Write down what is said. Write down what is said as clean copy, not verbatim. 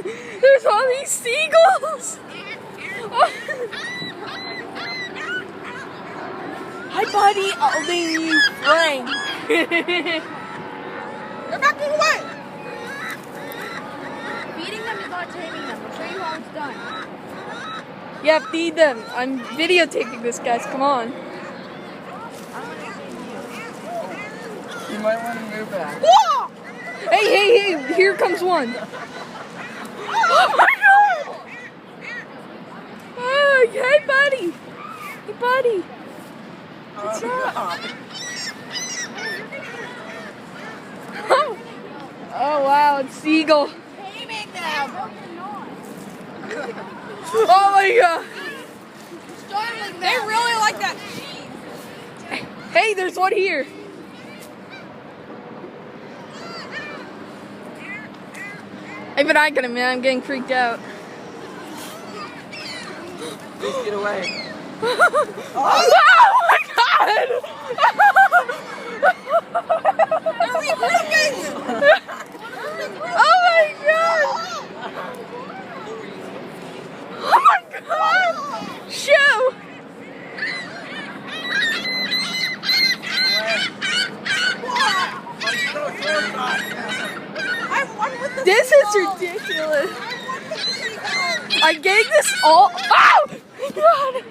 There's all these seagulls. Oh. Hi, buddy. I'll name you Frank. They're backing away. Feeding them is not taming them. I'll show you how it's done. Yeah, feed them. I'm videotaping this, guys. Come on. You might want to move back. Whoa! Hey, here comes one. Oh my god! Oh, hey, buddy. Hey, buddy. What's up? Oh, wow, it's Seagull. Taming them. Oh my god. Startling them. They really like that. Hey, there's one here. I've been eyeing him, man. I'm getting freaked out. Please get away. Oh my god! They're regrouping. Oh my god! Oh my god! Shoo! This is ridiculous. I gave this all. Oh! God!